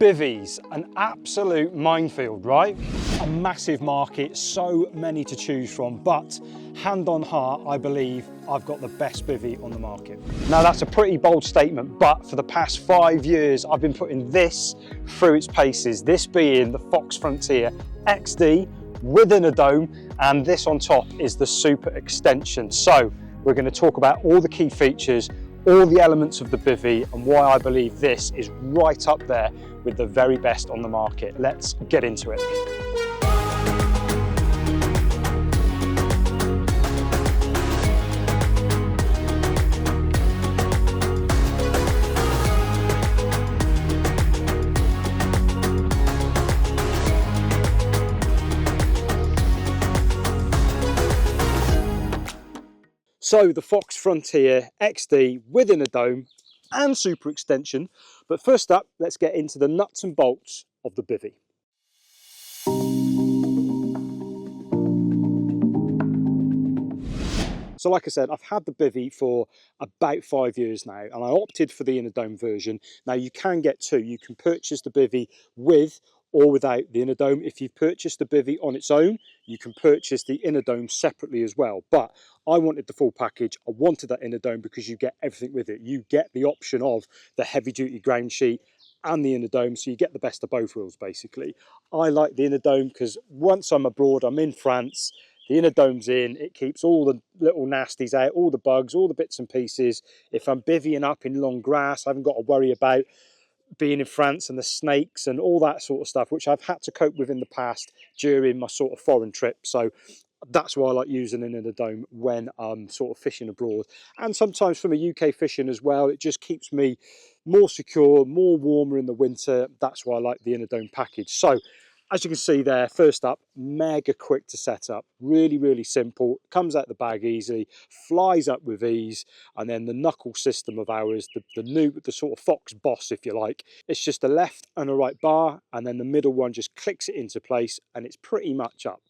Bivvies, an absolute minefield, right? A massive market, so many to choose from, but hand on heart, I believe I've got the best bivvy on the market. Now that's a pretty bold statement, but for the past 5 years, I've been putting this through its paces, this being the Fox Frontier XD within a dome, and this on top is the Super Extension. So we're going to talk about all the key features, all the elements of the bivvy, and why I believe this is right up there with the very best on the market. Let's get into it. So the Fox Frontier XD within a dome and Super Extension. But first up, let's get into the nuts and bolts of the bivvy. So like I said, I've had the bivvy for about 5 years now, and I opted for the inner dome version. Now you can get two. You can purchase the bivvy with or without the inner dome. If you've purchased the bivvy on its own, you can purchase the inner dome separately as well. But I wanted the full package. I wanted that inner dome because you get everything with it. You get the option of the heavy duty ground sheet and the inner dome, so you get the best of both worlds basically. I like the inner dome because once I'm abroad, I'm in France, the inner dome's in, it keeps all the little nasties out, all the bugs, all the bits and pieces. If I'm bivvying up in long grass, I haven't got to worry about being in France and the snakes and all that sort of stuff, which I've had to cope with in the past during my sort of foreign trip. So that's why I like using an inner dome when I'm sort of fishing abroad. And sometimes from a UK fishing as well, it just keeps me more secure, more warmer in the winter. That's why I like the inner dome package. So as you can see there, first up, mega quick to set up, really, really simple, comes out the bag easily, flies up with ease, and then the knuckle system of ours, the sort of Fox Boss, if you like, it's just a left and a right bar, and then the middle one just clicks it into place, and it's pretty much up.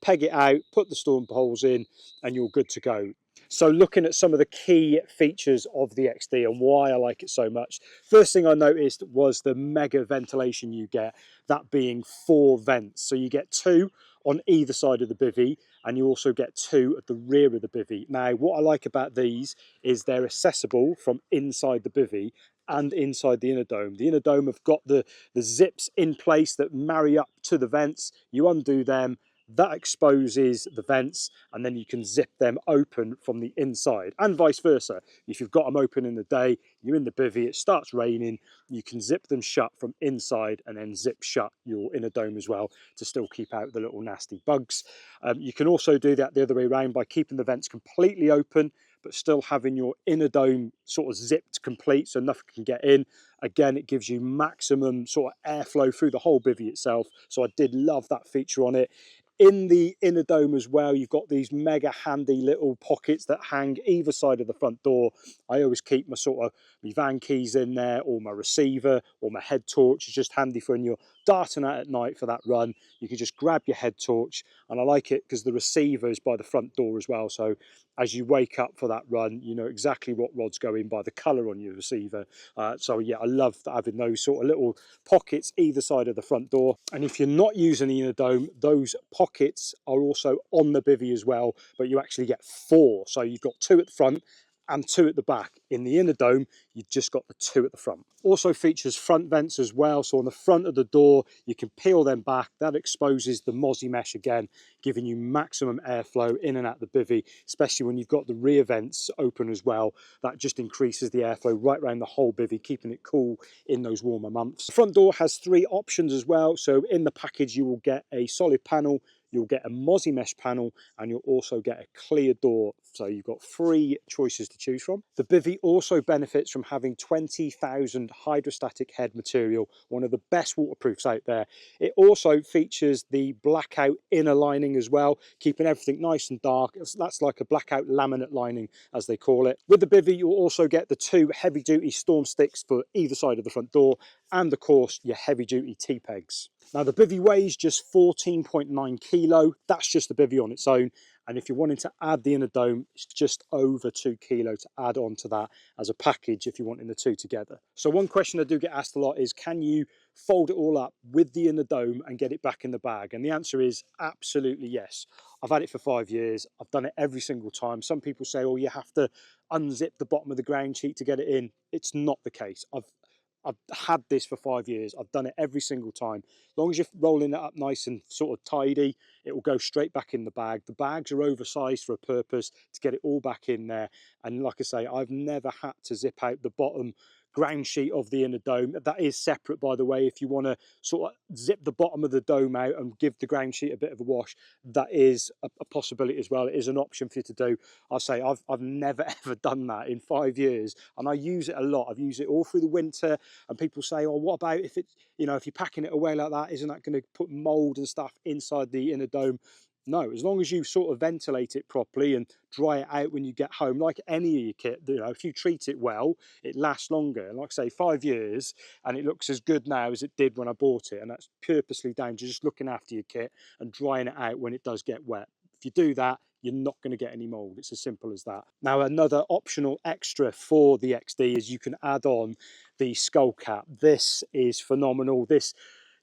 Peg it out, put the storm poles in, and you're good to go. So looking at some of the key features of the XD and why I like it so much, first thing I noticed was the mega ventilation you get, that being 4 vents. So you get 2 on either side of the bivvy, and you also get 2 at the rear of the bivvy. Now, what I like about these is they're accessible from inside the bivvy and inside the inner dome. The inner dome have got the zips in place that marry up to the vents. You undo them, that exposes the vents, and then you can zip them open from the inside, and vice versa. If you've got them open in the day, you're in the bivvy, it starts raining, you can zip them shut from inside and then zip shut your inner dome as well to still keep out the little nasty bugs. You can also do that the other way around by keeping the vents completely open but still having your inner dome sort of zipped complete so nothing can get in. Again, it gives you maximum sort of airflow through the whole bivvy itself, so I did love that feature on it. In the inner dome as well, you've got these mega handy little pockets that hang either side of the front door. I always keep my sort of my van keys in there, or my receiver, or my head torch. It's just handy for when you're darting out at night for that run. You can just grab your head torch, and I like it because the receiver is by the front door as well. So as you wake up for that run, you know exactly what rod's going by the colour on your receiver. So yeah, I love having those sort of little pockets either side of the front door. And if you're not using the inner dome, those pockets are also on the bivvy as well, but you actually get 4. So you've got 2 at the front and 2 at the back. In the inner dome, you've just got the 2 at the front. Also features front vents as well. So on the front of the door, you can peel them back. That exposes the mozzie mesh again, giving you maximum airflow in and out the bivvy, especially when you've got the rear vents open as well. That just increases the airflow right around the whole bivvy, keeping it cool in those warmer months. The front door has 3 options as well. So in the package, you will get a solid panel, you'll get a mozzie mesh panel, and you'll also get a clear door. So you've got 3 choices to choose from. The bivvy also benefits from having 20,000 hydrostatic head material, one of the best waterproofs out there. It also features the blackout inner lining as well, keeping everything nice and dark. That's like a blackout laminate lining, as they call it. With the bivvy, you'll also get the 2 heavy-duty storm sticks for either side of the front door, and of course, your heavy-duty T-pegs. Now the bivvy weighs just 14.9 kilo. That's just the bivvy on its own. And if you're wanting to add the inner dome, it's just over 2 kilo to add on to that as a package if you're wanting the 2 together. So one question I do get asked a lot is, can you fold it all up with the inner dome and get it back in the bag? And the answer is absolutely yes. I've had it for 5 years. I've done it every single time. Some people say, oh, you have to unzip the bottom of the ground sheet to get it in. It's not the case. I've had this for 5 years. I've done it every single time. As long as you're rolling it up nice and sort of tidy, it will go straight back in the bag. The bags are oversized for a purpose to get it all back in there. And like I say, I've never had to zip out the bottom ground sheet of the inner dome. That is separate, by the way. If you want to sort of zip the bottom of the dome out and give the ground sheet a bit of a wash, that is a possibility as well. It is an option for you to do. I'll say I've never ever done that in 5 years, and I use it a lot. I've used it all through the winter, and people say, oh, what about if it's, you know, if you're packing it away like that, isn't that going to put mold and stuff inside the inner dome? No, as long as you sort of ventilate it properly and dry it out when you get home, like any of your kit, you know, if you treat it well, it lasts longer. And like I say, 5 years, and it looks as good now as it did when I bought it. And that's purposely down to just looking after your kit and drying it out when it does get wet. If you do that, you're not going to get any mold. It's as simple as that. Now, another optional extra for the XD is you can add on the skull cap. This is phenomenal. This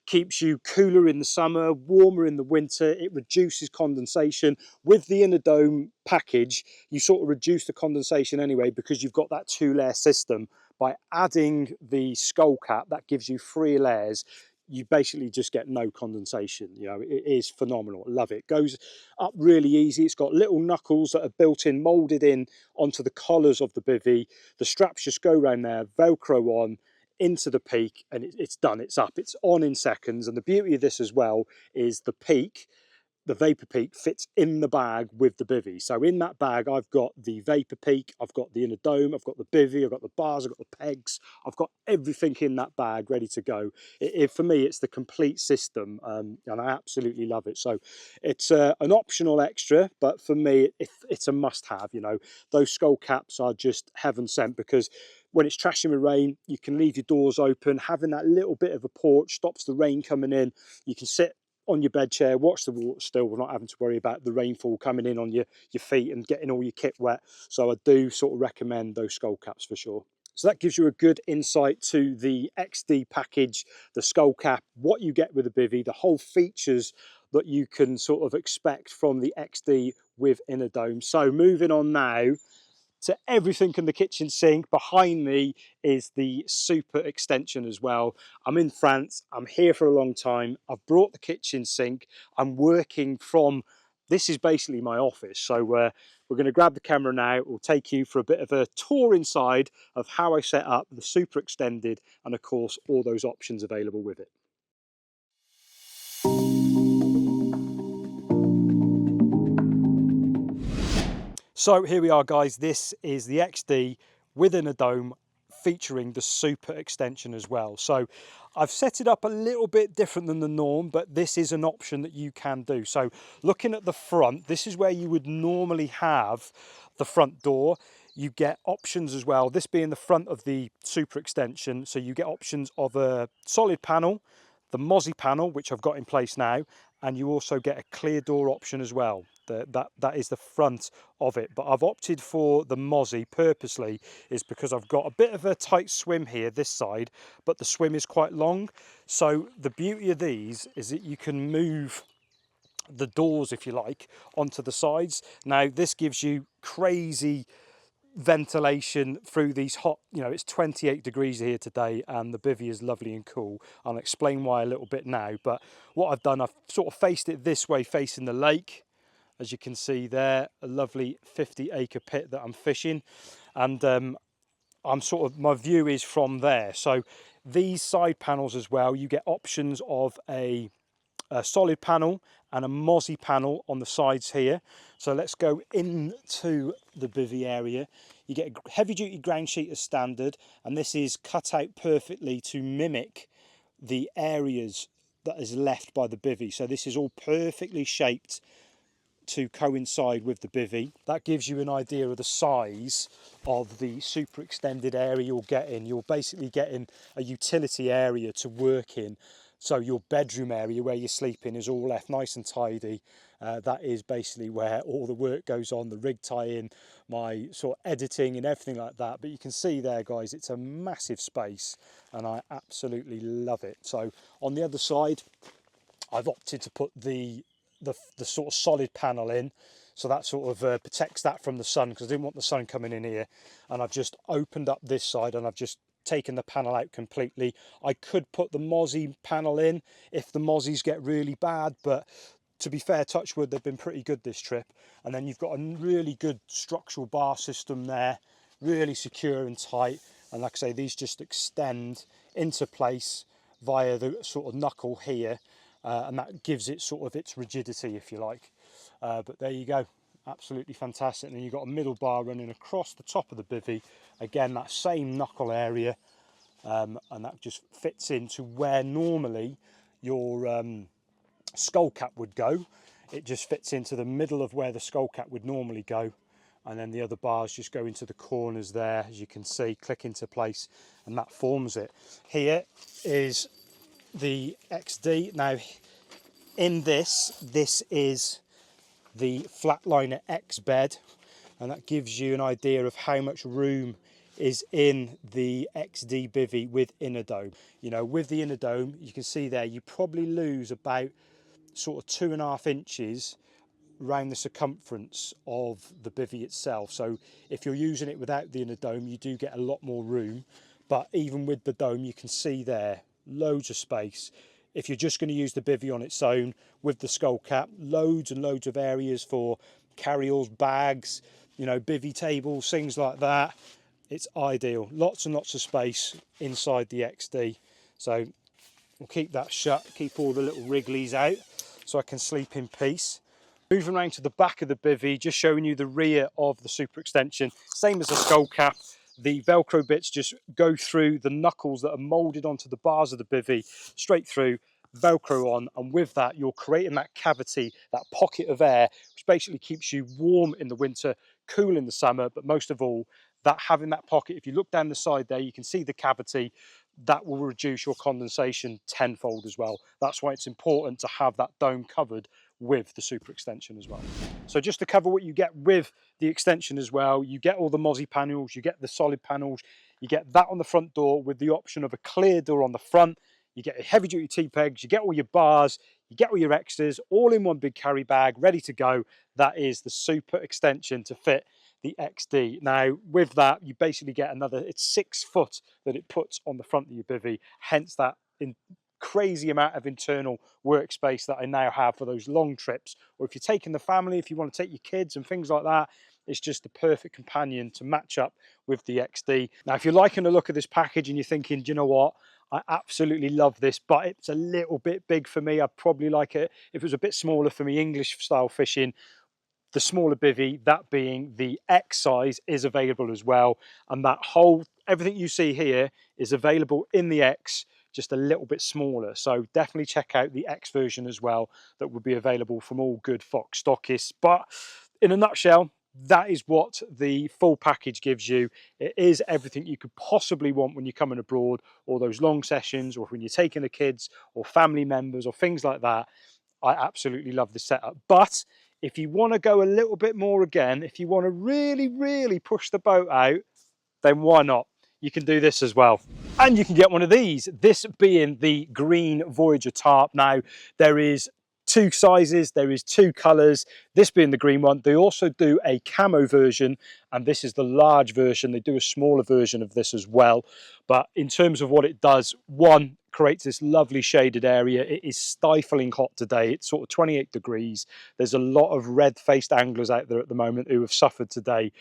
keeps you cooler in the summer, warmer in the winter. It reduces condensation. With the inner dome package, you sort of reduce the condensation anyway because you've got that 2-layer system. By adding the skull cap, that gives you 3 layers. You basically just get no condensation. You know, it is phenomenal. I love it. It goes up really easy. It's got little knuckles that are built in, molded in onto the collars of the bivvy. The straps just go around there, Velcro on, into the peak, and it's done. It's up. It's on in seconds. And the beauty of this as well is the peak, the vapor peak, fits in the bag with the bivvy. So in that bag, I've got the vapor peak, I've got the inner dome, I've got the bivvy, I've got the bars, I've got the pegs, I've got everything in that bag ready to go. For me, it's the complete system, and I absolutely love it. So it's an optional extra, but for me, it's a must-have. You know, those skull caps are just heaven sent because when it's trashing with rain, you can leave your doors open. Having that little bit of a porch stops the rain coming in. You can sit on your bed chair, watch the water still, not having to worry about the rainfall coming in on your feet and getting all your kit wet. So I do sort of recommend those skull caps for sure. So that gives you a good insight to the XD package, the skull cap, what you get with the bivvy, the whole features that you can sort of expect from the XD with inner dome. So moving on now to everything in the kitchen sink. Behind me is the super extension as well. I'm in France, I'm here for a long time. I've brought the kitchen sink. I'm working from, this is basically my office. So we're going to grab the camera now. We'll take you for a bit of a tour inside of how I set up the super extended and of course all those options available with it. So here we are, guys. This is the XD within a dome featuring the super extension as well. So I've set it up a little bit different than the norm, but this is an option that you can do. So looking at the front, this is where you would normally have the front door. You get options as well, this being the front of the super extension. So you get options of a solid panel, the Mozzie panel, which I've got in place now, and you also get a clear door option as well. That is the front of it, but I've opted for the Mozzie purposely is because I've got a bit of a tight swim here this side, but the swim is quite long. So the beauty of these is that you can move the doors, if you like, onto the sides. Now this gives you crazy ventilation through these hot, you know, it's 28 degrees here today and the bivvy is lovely and cool. I'll explain why a little bit now, but what I've done, I've sort of faced it this way facing the lake. As you can see there, a lovely 50-acre pit that I'm fishing, and I'm sort of, my view is from there. So these side panels as well, you get options of a solid panel and a Mozzie panel on the sides here. So let's go into the bivvy area. You get a heavy duty ground sheet as standard, and this is cut out perfectly to mimic the areas that is left by the bivvy. So this is all perfectly shaped to coincide with the bivvy. That gives you an idea of the size of the super extended area you're getting. You're basically getting a utility area to work in, So your bedroom area where you're sleeping is all left nice and tidy. That is basically where all the work goes on, the rig tie-in, my sort of editing and everything like that. But you can see there, guys, it's a massive space and I absolutely love it. So on the other side, I've opted to put the sort of solid panel in, so that sort of protects that from the sun, because I didn't want the sun coming in here. And I've just opened up this side and I've just taken the panel out completely. I could put the mozzie panel in if the mozzies get really bad, but to be fair, touch wood, they've been pretty good this trip. And then you've got a really good structural bar system there, really secure and tight. And like I say, these just extend into place via the sort of knuckle here, and that gives it sort of its rigidity, if you like. But there you go, absolutely fantastic. And then you've got a middle bar running across the top of the bivvy, again that same knuckle area, and that just fits into where normally your skull cap would go. It just fits into the middle of where the skull cap would normally go, and then the other bars just go into the corners there, as you can see, click into place, and that forms it. Here is the XD. Now in this is the Flatliner X bed, and that gives you an idea of how much room is in the XD bivvy with inner dome. You know, with the inner dome, you can see there, you probably lose about sort of 2.5 inches around the circumference of the bivvy itself. So if you're using it without the inner dome, you do get a lot more room. But even with the dome, you can see there, loads of space. If you're just going to use the bivvy on its own with the skull cap, loads and loads of areas for carry-alls, bags, you know, bivvy tables, things like that. It's ideal. Lots and lots of space inside the XD. So we'll keep that shut, keep all the little wrigglies out so I can sleep in peace. Moving around to the back of the bivvy, just showing you the rear of the super extension. Same as the skull cap. The Velcro bits just go through the knuckles that are moulded onto the bars of the bivvy, straight through, Velcro on, and with that you're creating that cavity, that pocket of air, which basically keeps you warm in the winter, cool in the summer, but most of all, that having that pocket, if you look down the side there, you can see the cavity, that will reduce your condensation tenfold as well. That's why it's important to have that dome covered with the super extension as well. So just to cover what you get with the extension as well, you get all the mozzie panels, you get the solid panels, you get that on the front door with the option of a clear door on the front, you get heavy duty T-pegs, you get all your bars, you get all your extras, all in one big carry bag, ready to go. That is the super extension to fit the XD. Now with that, you basically get another, it's 6 foot that it puts on the front of your bivvy, hence that crazy amount of internal workspace that I now have for those long trips, or if you're taking the family, if you want to take your kids and things like that, it's just the perfect companion to match up with the XD. Now if you're liking the look of this package and you're thinking, do you know what, I absolutely love this, but it's a little bit big for me, I'd probably like it if it was a bit smaller for me, English style fishing, the smaller bivvy, that being the X size, is available as well. And that whole, everything you see here is available in the X, just a little bit smaller. So definitely check out the X version as well. That will be available from all good Fox stockists. But in a nutshell, that is what the full package gives you. It is everything you could possibly want when you're coming abroad, or those long sessions, or when you're taking the kids or family members or things like that. I absolutely love the setup. But if you want to go a little bit more again, if you want to really, really push the boat out, then why not? You can do this as well. And you can get one of these, this being the green Voyager tarp. Now, there is 2 sizes, there is 2 colours, this being the green one. They also do a camo version, and this is the large version. They do a smaller version of this as well. But in terms of what it does, one, creates this lovely shaded area. It is stifling hot today. It's sort of 28 degrees. There's a lot of red-faced anglers out there at the moment who have suffered today.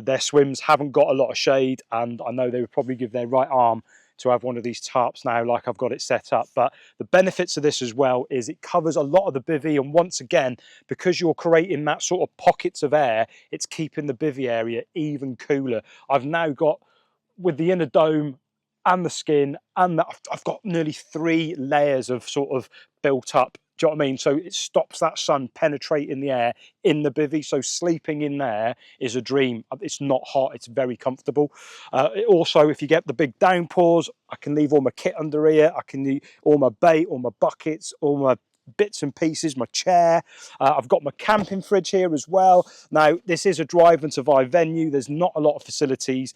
Their swims haven't got a lot of shade, and I know they would probably give their right arm to have one of these tarps now like I've got it set up. But the benefits of this as well is it covers a lot of the bivvy, and once again, because you're creating that sort of pockets of air, it's keeping the bivvy area even cooler. I've now got, with the inner dome and the skin, and I've got nearly 3 layers of sort of built up Do you know what I mean? So it stops that sun penetrating the air in the bivvy. So sleeping in there is a dream. It's not hot. It's very comfortable. Also, if you get the big downpours, I can leave all my kit under here. I can leave all my bait, all my buckets, all my bits and pieces, my chair. I've got my camping fridge here as well. Now, this is a drive and survive venue. There's not a lot of facilities.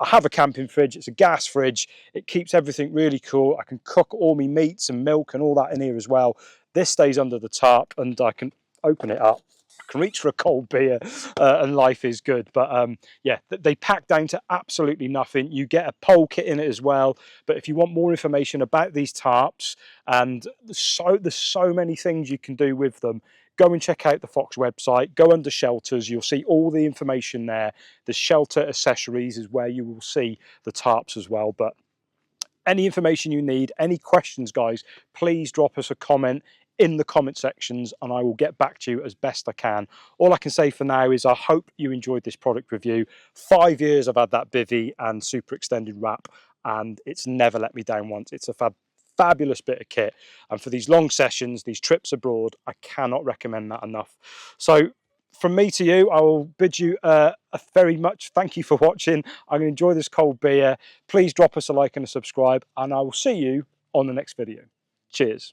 I have a camping fridge. It's a gas fridge. It keeps everything really cool. I can cook all my meats and milk and all that in here as well. This stays under the tarp, and I can open it up. I can reach for a cold beer, and life is good. But yeah, they pack down to absolutely nothing. You get a pole kit in it as well. But if you want more information about these tarps, and there's so many things you can do with them, go and check out the Fox website. Go under shelters. You'll see all the information there. The shelter accessories is where you will see the tarps as well. But any information you need, any questions, guys, please drop us a comment in the comment sections and I will get back to you as best I can. All I can say for now is I hope you enjoyed this product review. 5 years I've had that bivvy and super extended wrap, and it's never let me down once. It's a fabulous bit of kit, and for these long sessions, these trips abroad, I cannot recommend that enough. So from me to you, I will bid you a very much thank you for watching. I'm going to enjoy this cold beer. Please drop us a like and a subscribe, and I will see you on the next video. Cheers.